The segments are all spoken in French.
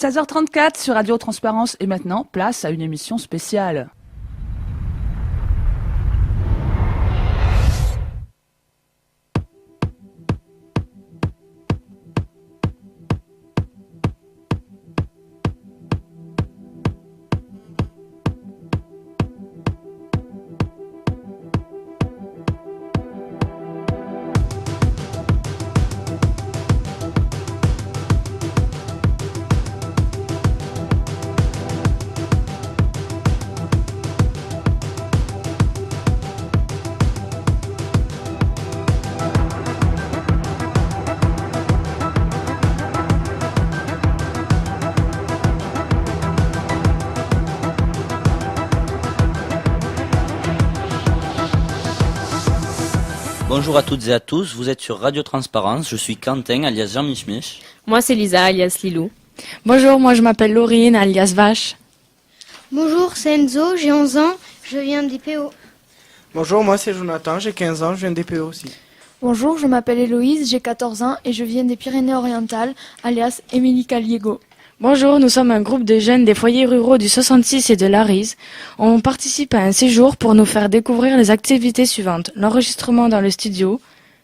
16h34 sur Radio Transparence et maintenant, place à une émission spéciale. Bonjour à toutes et à tous, vous êtes sur Radio Transparence, je suis Quentin alias Jean Michmich. Moi c'est Lisa alias Lilou. Bonjour, moi je m'appelle Laurine alias Vache. Bonjour, c'est Enzo, j'ai 11 ans, je viens des PO. Bonjour, moi c'est Jonathan, j'ai 15 ans, je viens des PO aussi. Bonjour, je m'appelle Héloïse, j'ai 14 ans et je viens des Pyrénées-Orientales, alias Émilie Caliego. Bonjour, nous sommes un groupe de jeunes des foyers ruraux du 66 et de l'Arise. On participe à un séjour pour nous faire découvrir les activités suivantes. L'enregistrement dans le studio,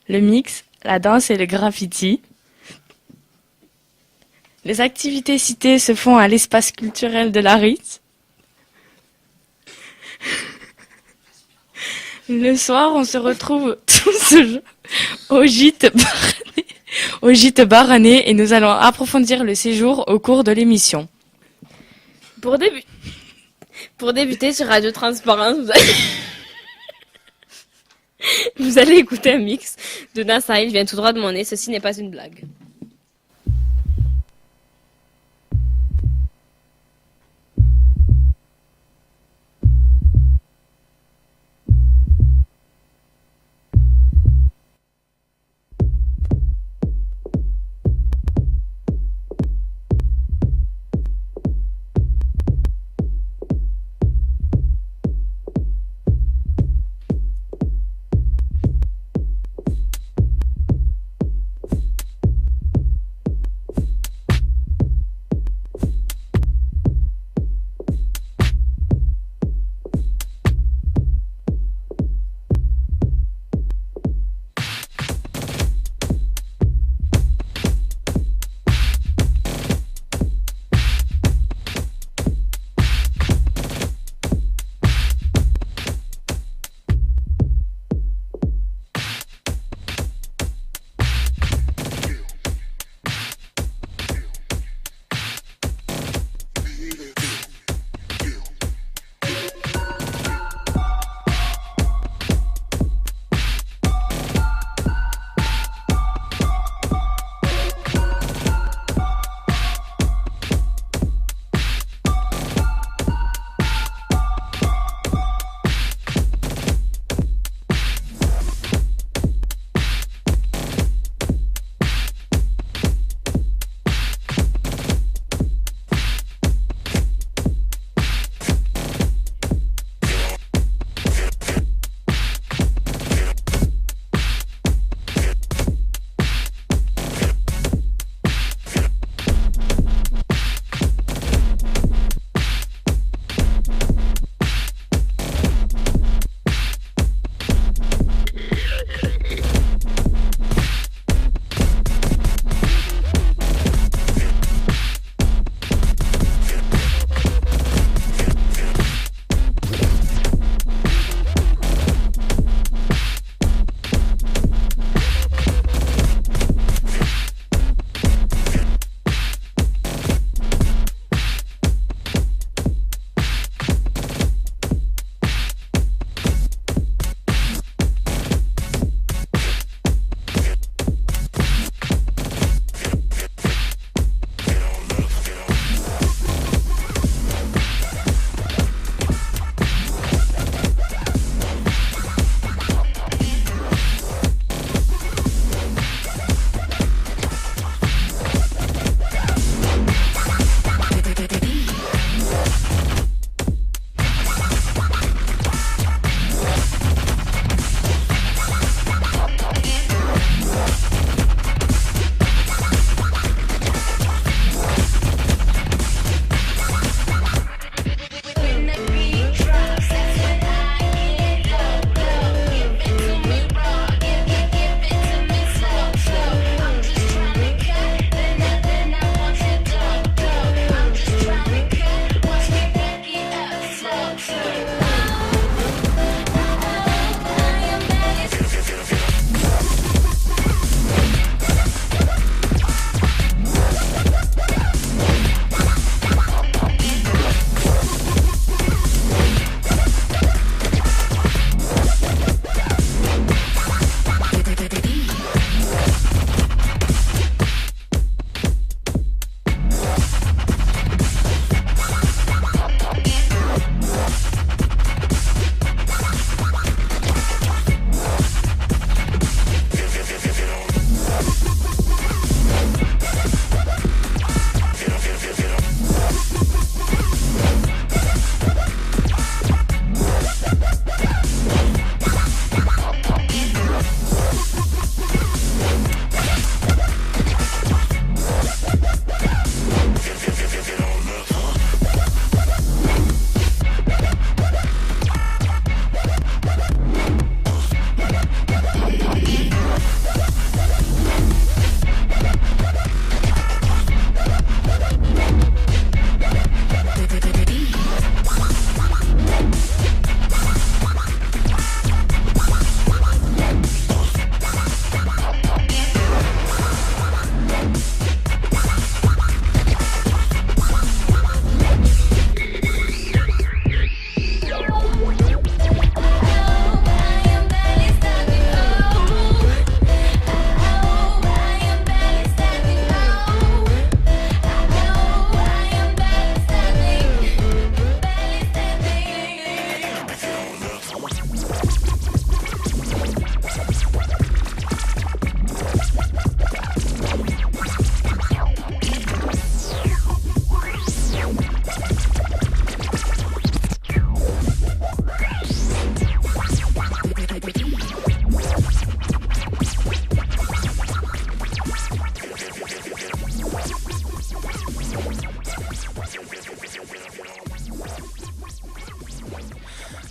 le mix, la danse et le graffiti. Les activités citées se font à l'espace culturel de l'Arise. Le soir, on se retrouve tous au gîte Barané et nous allons approfondir le séjour au cours de l'émission. Pour débuter sur Radio Transparence, vous allez écouter un mix de NASA, il vient tout droit de mon nez, ceci n'est pas une blague.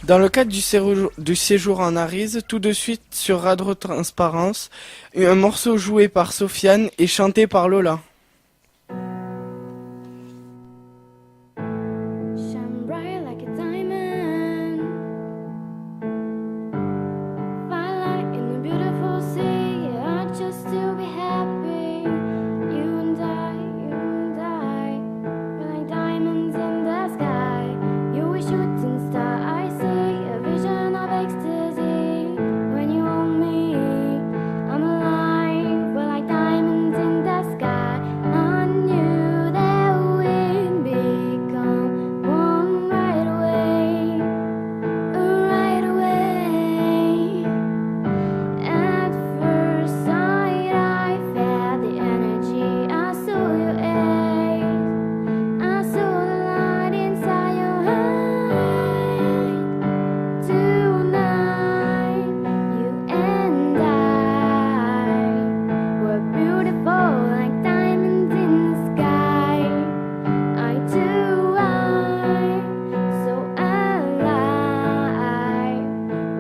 Dans le cadre du séjour en Arise, tout de suite sur Radio Transparence, un morceau joué par Sofiane et chanté par Lola. Shine bright like a diamond. Firelight in a beautiful sea. I just to be happy. You and I, we're like diamonds in the sky. You a shooting star, I see a vision of ecstasy. When you hold me, I'm alive. We're like diamonds in the sky. I knew that we'd become one right away, right away. At first sight, I felt the energy. I saw your eyes, I saw the light inside your eyes. Tonight, you and I were beautiful like diamonds in the sky. Eye to eye, so alive.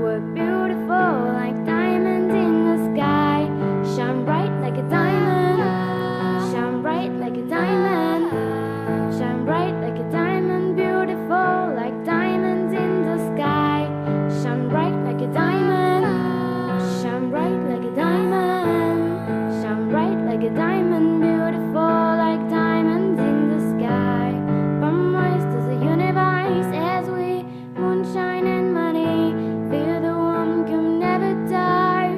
We're beautiful like diamonds in the sky. Shine bright like a diamond. Shine bright like a diamond. Shine bright like a diamond. Beautiful like diamonds in the sky. Shine bright like a diamond. Shine bright like a diamond. Shine bright like a diamond. Beautiful like diamonds in the sky. From Mars to the universe as we moonshine and money. Feel the warmth can never die.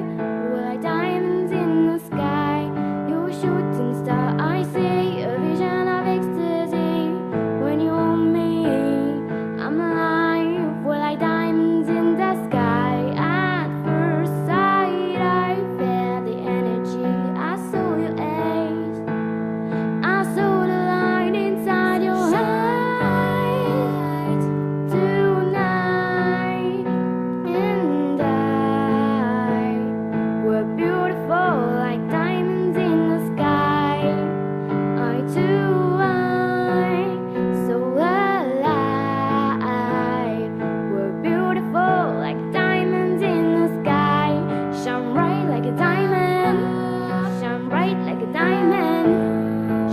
We're like diamonds in the sky. You're a shooting star, I see a vision of ecstasy. When you hold me, I'm alive. We're like diamonds in the sky. At first sight, I felt the energy. I saw your eyes, I saw the light inside your eyes. Tonight, and I were beautiful like diamonds in the sky. Eye to eye, so alive. We're beautiful like diamonds in the sky. Shine bright like a diamond. Shine bright like a diamond.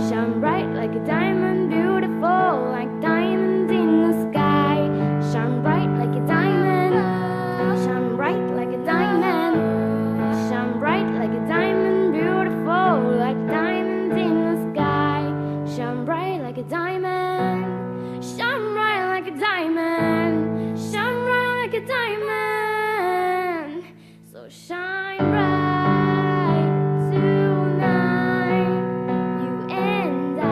Shine bright like a diamond. Beautiful like diamonds in the sky. Shine bright like a diamond. Shine bright like a diamond. Shine bright like a diamond. Beautiful like diamonds in the sky. Shine bright like a diamond. Shine bright like a diamond. Shine bright like a diamond. So shine bright tonight. You and I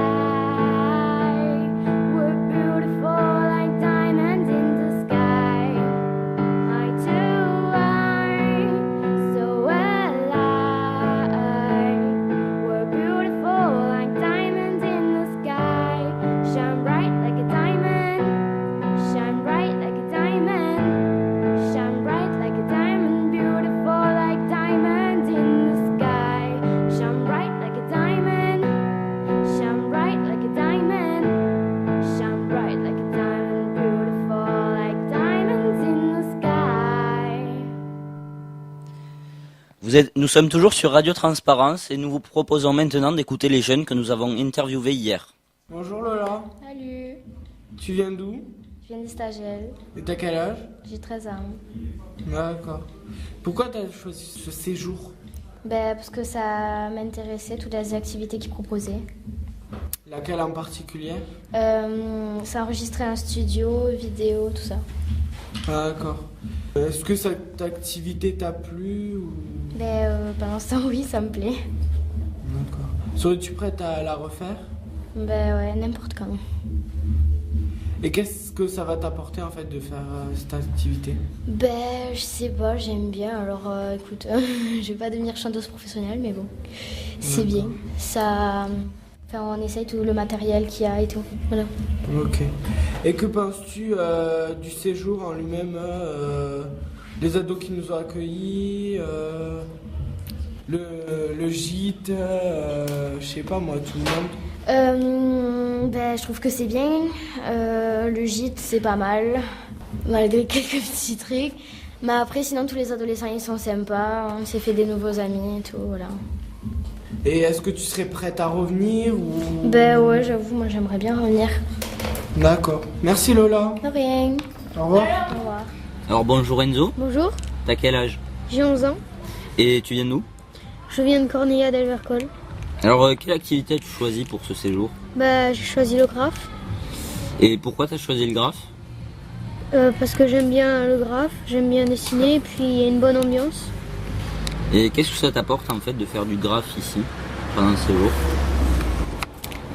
were beautiful like diamonds in the sky. Eye to eye, so alive. We're beautiful like diamonds in the sky. Shine bright like a diamond. Shine bright like a diamond. Shine bright like a diamond. Beautiful like diamonds in the sky. Shine bright like a diamond. Shine bright like a diamond. Shine bright like a diamond. Beautiful like diamonds in the sky. Nous sommes toujours sur Radio Transparence et nous vous proposons maintenant d'écouter les jeunes que nous avons interviewés hier. Bonjour Lola, Salut, tu viens d'où? je viens des stagiaires. Et t'as quel âge? J'ai 13 ans. D'accord. Pourquoi t'as choisi ce séjour? Parce que ça m'intéressait, toutes les activités qu'ils proposaient. Laquelle en particulier? Ça enregistrait un studio, vidéo, tout ça. Ah, d'accord. Est-ce que cette activité t'a plu ou... Pour l'instant, oui, ça me plaît. D'accord. Serais-tu prête à la refaire? Ouais, n'importe quand. Et qu'est-ce que ça va t'apporter en fait de faire cette activité? Je sais pas, j'aime bien. Alors écoute, je vais pas devenir chanteuse professionnelle, mais bon, c'est bien. Ça, on essaye tout le matériel qu'il y a et tout. Voilà. Ok. Et que penses-tu du séjour en lui-même, les ados qui nous ont accueillis, le gîte, je sais pas moi, tout le monde? Je trouve que c'est bien. Le gîte, c'est pas mal. malgré quelques petits trucs. Mais après, sinon, tous les adolescents, ils sont sympas. On s'est fait des nouveaux amis et tout, voilà. Et est-ce que tu serais prête à revenir ou... Ben ouais, j'avoue, moi j'aimerais bien revenir. D'accord. Merci Lola. De rien. Au revoir. Au revoir. Alors bonjour Enzo, Bonjour, t'as quel âge? j'ai 11 ans. Et tu viens d'où? Je viens de Corneilla d'Alvercol. Alors quelle activité as-tu choisi pour ce séjour? Bah, j'ai choisi le graphe. Et pourquoi t'as choisi le graphe? Parce que j'aime bien le graphe, j'aime bien dessiner, et puis il y a une bonne ambiance. Et qu'est-ce que ça t'apporte en fait de faire du graphe ici, pendant ce séjour?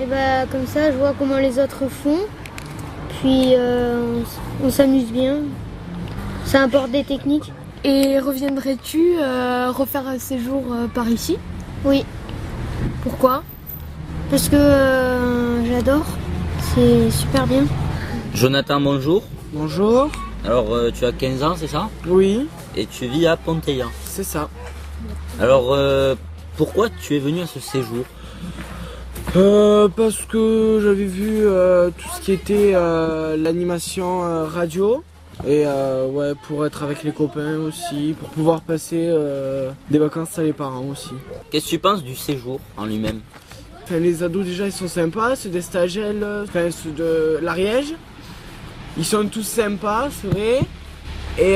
Et bah, comme ça, je vois comment les autres font. Puis on s'amuse bien. Ça apporte des techniques. Et reviendrais-tu refaire un séjour par ici? Oui, Pourquoi? parce que j'adore. C'est super bien. Jonathan, bonjour. Bonjour. Alors tu as 15 ans, c'est ça? Oui, Et tu vis à Ponteilla. c'est ça. Alors pourquoi tu es venu à ce séjour? Parce que j'avais vu tout ce qui était l'animation radio. Et ouais, pour être avec les copains aussi, pour pouvoir passer des vacances à les parents aussi. Qu'est-ce que tu penses du séjour en lui-même? Enfin, les ados déjà ils sont sympas, ceux des stagiaires, enfin ceux de l'Ariège. Ils sont tous sympas, c'est vrai. Et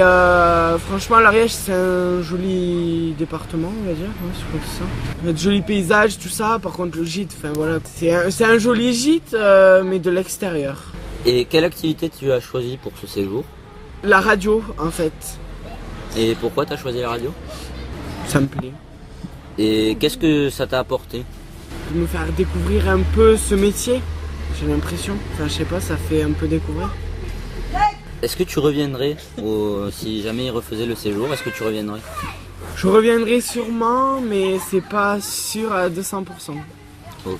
franchement l'Ariège c'est un joli département on va dire, ouais, je crois que c'est ça. Il y a de jolis paysages, tout ça, par contre le gîte, enfin voilà. C'est un joli gîte mais de l'extérieur. Et quelle activité tu as choisi pour ce séjour? La radio en fait, Et pourquoi tu as choisi la radio? ça me plaît. Et qu'est-ce que ça t'a apporté? Pour me faire découvrir un peu ce métier, j'ai l'impression. Enfin je sais pas, ça fait un peu découvrir. Est-ce que tu reviendrais si jamais il refaisait le séjour? Est-ce que tu reviendrais? Je reviendrai sûrement, mais c'est pas sûr à 200%. Ok.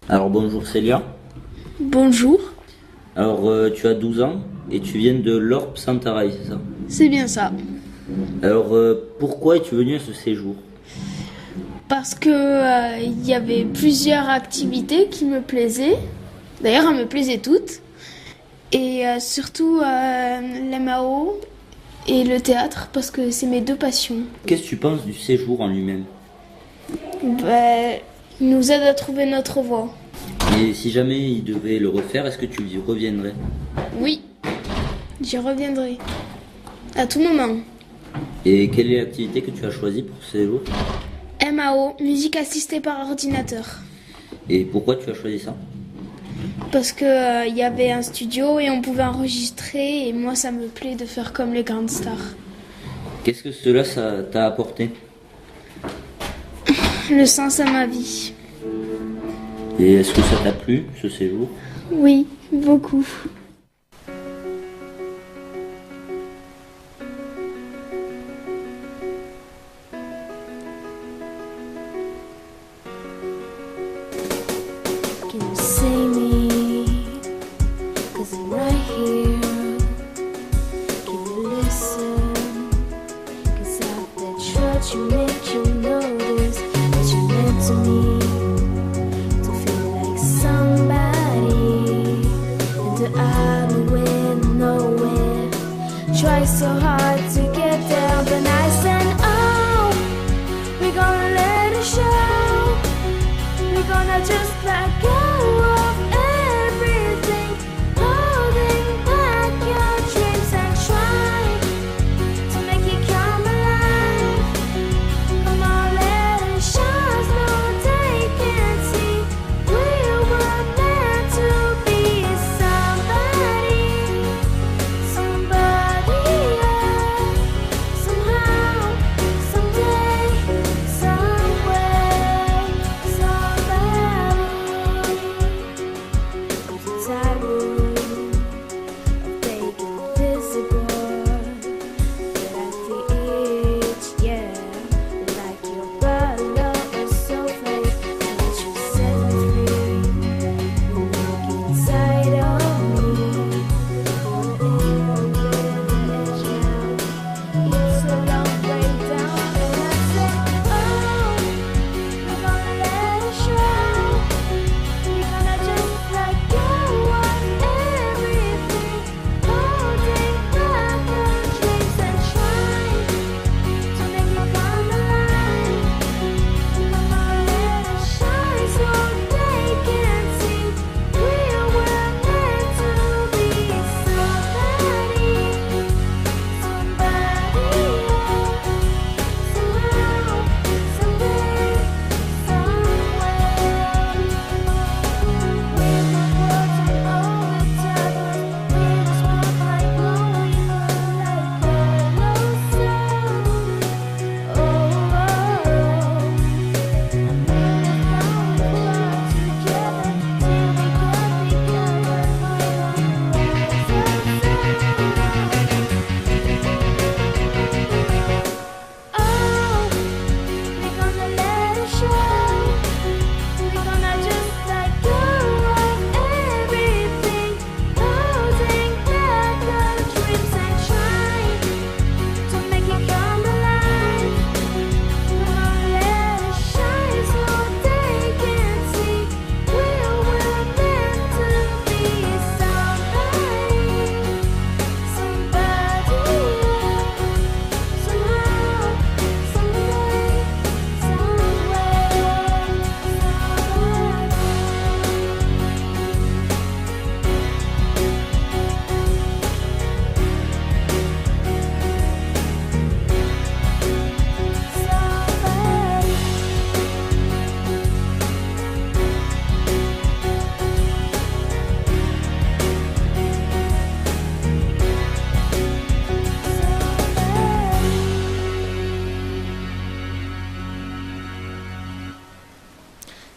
Alors bonjour Célia. Bonjour, Alors tu as 12 ans et tu viens de l'Orpe Santaraï, c'est ça? c'est bien ça. Alors pourquoi es-tu venu à ce séjour? Parce que il y avait plusieurs activités qui me plaisaient. D'ailleurs, elles me plaisaient toutes. Et surtout l'MAO et le théâtre, parce que c'est mes deux passions. Qu'est-ce que tu penses du séjour en lui-même? Ben, il nous aide à trouver notre voie. Et si jamais il devait le refaire, est-ce que tu y reviendrais? Oui, j'y reviendrai. À tout moment. Et quelle est l'activité que tu as choisie pour ce séjour? MAO, musique assistée par ordinateur. Et pourquoi tu as choisi ça? Parce que il y avait un studio et on pouvait enregistrer, et moi ça me plaît de faire comme les grandes stars. Qu'est-ce que cela ça t'a apporté? Le sens à ma vie. Et est-ce que ça t'a plu, ce séjour? Oui, beaucoup. Can you see me? 'Cause I'm right here. Can you listen? 'Cause I've been trying to make you notice what you meant to me. To feel like somebody. And to out of nowhere. Try so hard to get there, but I said, oh, we're gonna let it show. We're gonna just let go of everything, holding back your dreams and try to make it come alive. Come on, let it show, no they can see. We were meant to be somebody, somebody else.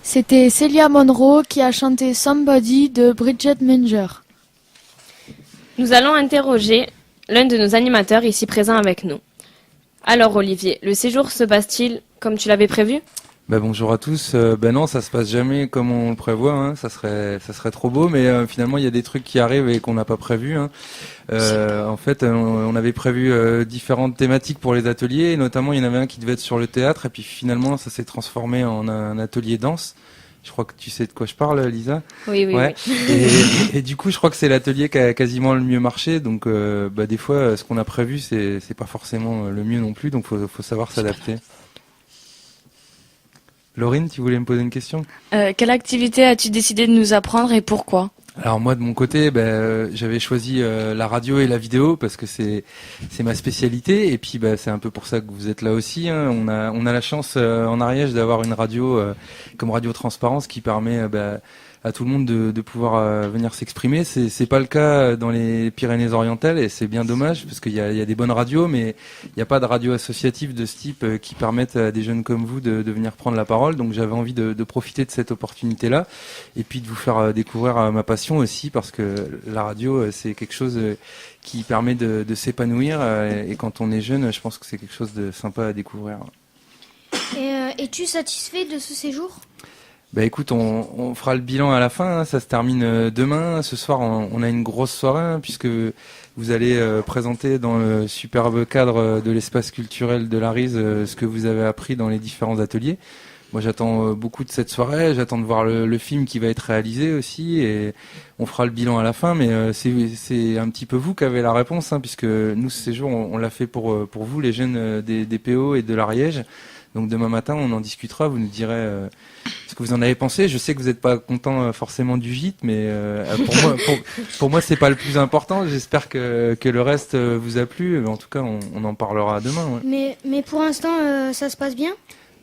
C'était Celia Monroe qui a chanté Somebody de Bridget Manger. Nous allons interroger l'un de nos animateurs ici présent avec nous. Alors Olivier, le séjour se passe-t-il comme tu l'avais prévu ? Bonjour à tous. Non, ça se passe jamais comme on le prévoit. Hein. Ça serait trop beau, mais finalement il y a des trucs qui arrivent et qu'on n'a pas prévu. Hein. En fait, on avait prévu différentes thématiques pour les ateliers, et notamment il y en avait un qui devait être sur le théâtre, et puis finalement ça s'est transformé en un atelier danse. Je crois que tu sais de quoi je parle, Lisa. Oui. Et du coup, je crois que c'est l'atelier qui a quasiment le mieux marché. Donc, des fois, ce qu'on a prévu, c'est pas forcément le mieux non plus. Donc, faut savoir s'adapter. Laurine, tu voulais me poser une question ? Quelle activité as-tu décidé de nous apprendre et pourquoi ? Alors moi de mon côté, j'avais choisi la radio et la vidéo parce que c'est ma spécialité, et puis c'est un peu pour ça que vous êtes là aussi. Hein. On a la chance en Ariège d'avoir une radio comme Radio Transparence qui permet à tout le monde de pouvoir venir s'exprimer. C'est pas le cas dans les Pyrénées-Orientales, et c'est bien dommage parce qu'il y a des bonnes radios, mais il n'y a pas de radio associative de ce type qui permettent à des jeunes comme vous de venir prendre la parole. Donc j'avais envie de profiter de cette opportunité-là, et puis de vous faire découvrir ma passion aussi, parce que la radio c'est quelque chose qui permet de s'épanouir, et quand on est jeune, je pense que c'est quelque chose de sympa à découvrir. Et es-tu satisfait de ce séjour ? Écoute, on fera le bilan à la fin, hein. Ça se termine demain. Ce soir, on a une grosse soirée, hein, puisque vous allez présenter dans le superbe cadre de l'espace culturel de l'Arise ce que vous avez appris dans les différents ateliers. Moi, j'attends beaucoup de cette soirée. J'attends de voir le film qui va être réalisé aussi, et on fera le bilan à la fin. Mais c'est un petit peu vous qui avez la réponse, hein, puisque nous, ce séjour, on l'a fait pour vous, les jeunes des PO et de l'Ariège. Donc demain matin, on en discutera, vous nous direz ce que vous en avez pensé. Je sais que vous n'êtes pas content forcément du gîte, mais pour moi, c'est pas le plus important. J'espère que le reste vous a plu. En tout cas, on en parlera demain. Ouais. Mais pour l'instant, ça se passe bien ?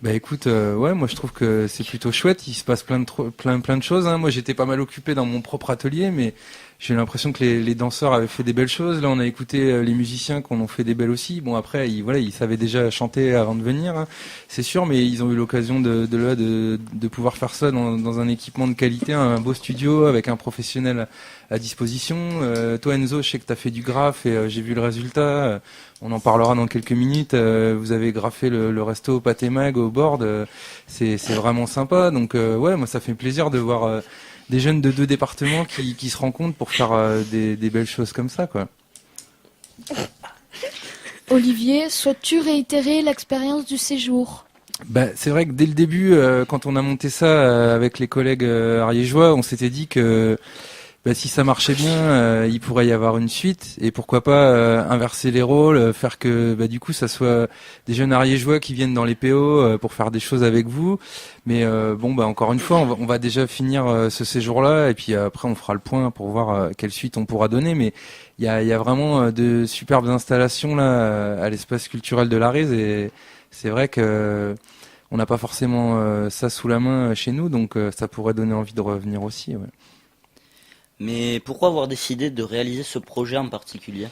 Écoute, moi je trouve que c'est plutôt chouette. Il se passe plein de choses. Hein. Moi, j'étais pas mal occupé dans mon propre atelier, mais j'ai l'impression que les danseurs avaient fait des belles choses. Là, on a écouté les musiciens qui en ont fait des belles aussi. Bon, après, ils savaient déjà chanter avant de venir, hein, c'est sûr, mais ils ont eu l'occasion de pouvoir faire ça dans un équipement de qualité, un beau studio avec un professionnel à disposition. Toi, Enzo, je sais que tu as fait du graphe, et j'ai vu le résultat. On en parlera dans quelques minutes. Vous avez graffé le resto au pâté mag au board. C'est vraiment sympa. Donc, moi, ça fait plaisir de voir des jeunes de 2 départements qui se rencontrent pour faire des belles choses comme ça, quoi. Olivier, souhaites-tu réitérer l'expérience du séjour ? C'est vrai que dès le début, quand on a monté ça avec les collègues ariégeois, on s'était dit que si ça marchait bien, il pourrait y avoir une suite, et pourquoi pas inverser les rôles, faire que du coup ça soit des jeunes ariégeois qui viennent dans les PO pour faire des choses avec vous. Mais encore une fois, on va déjà finir ce séjour-là, et puis après on fera le point pour voir quelle suite on pourra donner. Mais il y a vraiment de superbes installations là à l'espace culturel de l'Arize, et c'est vrai que on n'a pas forcément ça sous la main chez nous, donc ça pourrait donner envie de revenir aussi. Ouais. Mais pourquoi avoir décidé de réaliser ce projet en particulier ?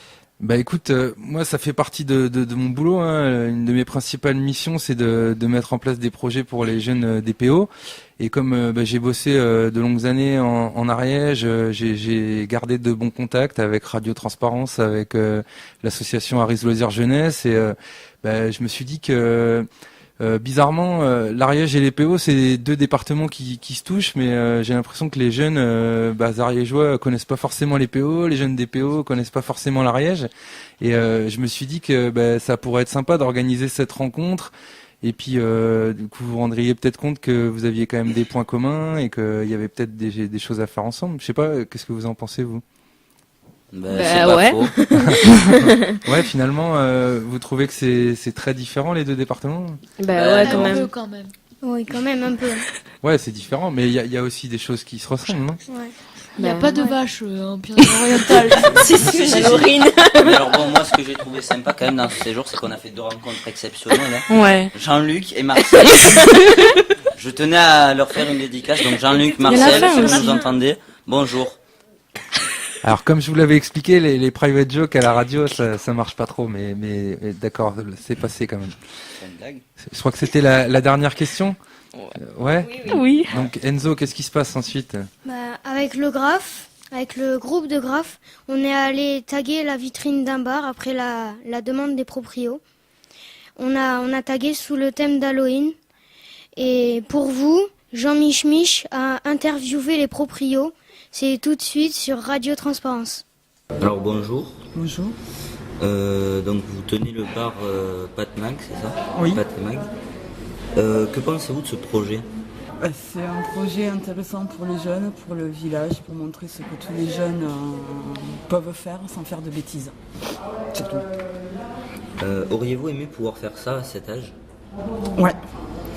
Écoute, moi ça fait partie de mon boulot, hein. Une de mes principales missions, c'est de mettre en place des projets pour les jeunes des PO. Et comme j'ai bossé de longues années en Ariège, j'ai gardé de bons contacts avec Radio Transparence, avec l'association Arize Loisirs Jeunesse, et je me suis dit que bizarrement, l'Ariège et les PO, c'est 2 départements qui se touchent, mais j'ai l'impression que les jeunes ariégeois connaissent pas forcément les PO, les jeunes des PO connaissent pas forcément l'Ariège, et je me suis dit que ça pourrait être sympa d'organiser cette rencontre, et puis du coup vous vous rendriez peut-être compte que vous aviez quand même des points communs, et qu'il y avait peut-être des choses à faire ensemble. Je sais pas, qu'est-ce que vous en pensez, vous ? C'est pas faux. Ouais, finalement, vous trouvez que c'est très différent, les 2 départements ? Ouais, quand Un même. peu, quand même. Oui, quand même, un peu. Ouais, c'est différent, mais il y a aussi des choses qui se ressemblent, non ? Ouais. Il n'y a pas de vache en Pyrénées-Orientales. Si, Laurine. Mais alors moi, ce que j'ai trouvé sympa quand même dans ce séjour, c'est qu'on a fait 2 rencontres exceptionnelles. Hein. Ouais. Jean-Luc et Marcel. Je tenais à leur faire une dédicace. Donc Jean-Luc, Marcel, si vous nous entendez, bonjour. Alors comme je vous l'avais expliqué, les private jokes à la radio, ça marche pas trop, mais d'accord, c'est passé quand même. C'est une blague. Je crois que c'était la dernière question. Ouais. Oui. Donc Enzo, qu'est-ce qui se passe ensuite? Avec le graphe, avec le groupe de graphes, on est allé taguer la vitrine d'un bar après la demande des proprios. On a tagué sous le thème d'Halloween. Et pour vous, Jean Mich a interviewé les proprios. C'est tout de suite sur Radio Transparence. Alors bonjour. Bonjour. Donc vous tenez le bar Pat Mag, c'est ça? Oui. Pat et Mag. Que pensez-vous de ce projet? C'est un projet intéressant pour les jeunes, pour le village, pour montrer ce que tous les jeunes peuvent faire sans faire de bêtises. Surtout. Auriez-vous aimé pouvoir faire ça à cet âge? Ouais.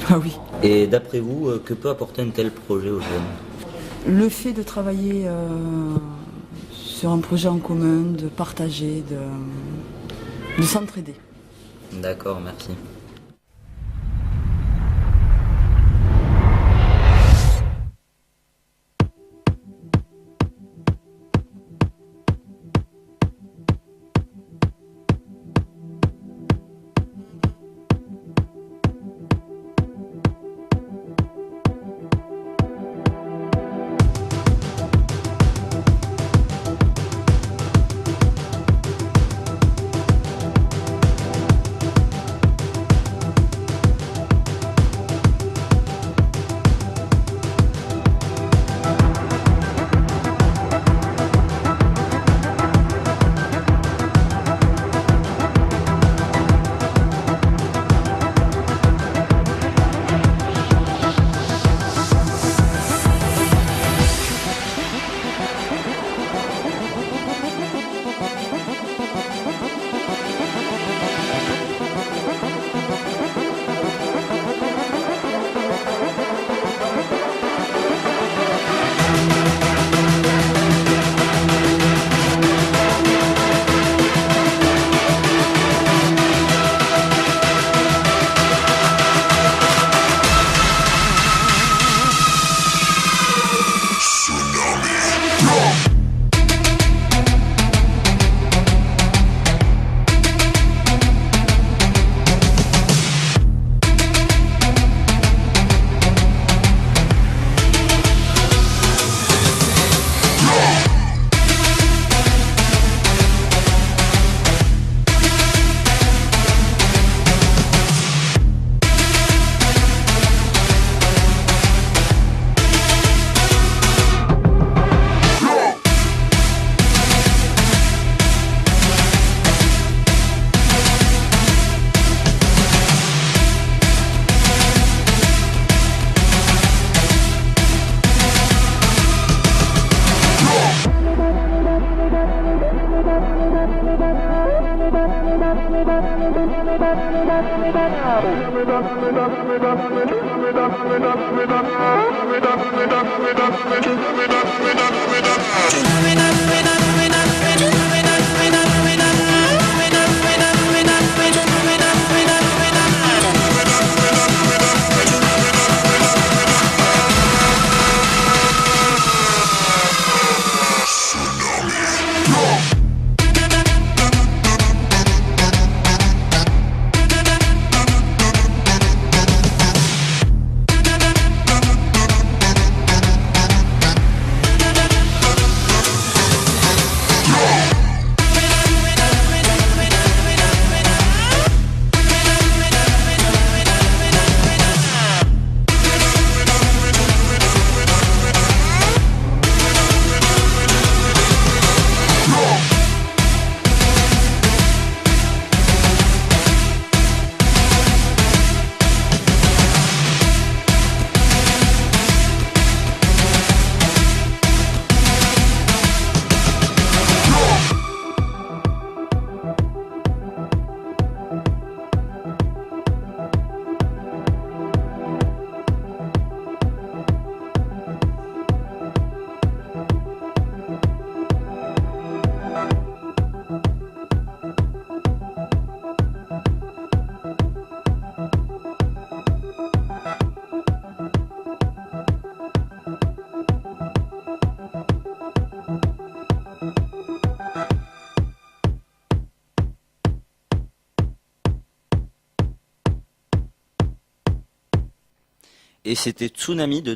Ah oui. Et d'après vous, que peut apporter un tel projet aux jeunes? Le fait de travailler sur un projet en commun, de partager, de s'entraider. D'accord, merci. Et c'était Tsunami de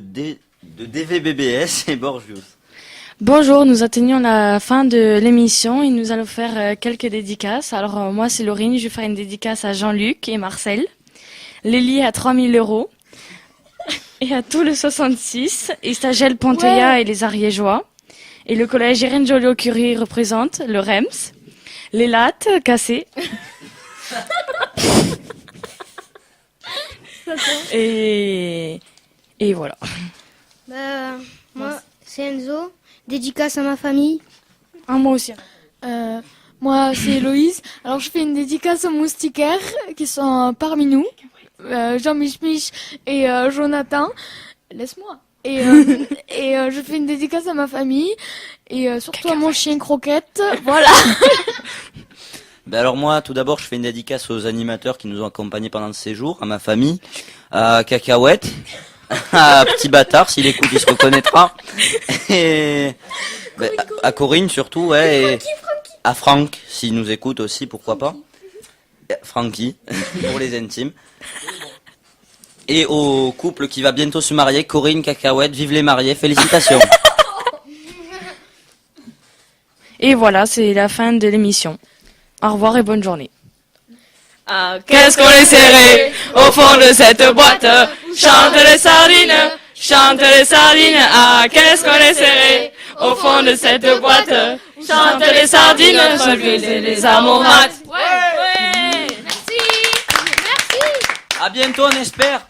DVBBS et Borgios. Bonjour, nous atteignons la fin de l'émission et nous allons faire quelques dédicaces. Alors moi c'est Laurine, je vais faire une dédicace à Jean-Luc et Marcel, Lélie à 3000 € et à tout le 66, et Stagel Ponteia et les Ariégeois. Et le collège Irène Joliot-Curie représente le REMS, les lattes cassées. et voilà. Moi, c'est Enzo. Dédicace à ma famille. Ah, moi aussi. Moi, c'est Héloïse. Alors, je fais une dédicace aux moustiquaires qui sont parmi nous. Jean Mich et Jonathan. Laisse-moi. Et je fais une dédicace à ma famille et surtout à mon chien Croquette. Voilà. Alors moi, tout d'abord, je fais une dédicace aux animateurs qui nous ont accompagnés pendant ce séjour, à ma famille, à Cacahuète, à Petit Bâtard, s'il écoute, il se reconnaîtra, et à Corinne surtout, ouais, et à Franck, s'il nous écoute aussi, pourquoi pas. Francky, pour les intimes. Et au couple qui va bientôt se marier, Corinne, Cacahuète, vive les mariés, félicitations. Et voilà, c'est la fin de l'émission. Au revoir et bonne journée. Ah, qu'est-ce qu'on est serré au fond de cette boîte. Chante les sardines, chante les sardines. Ah, qu'est-ce qu'on est serré au fond de cette boîte. Chante les sardines, relevez les amourates. Ouais. Merci. À bientôt, on espère.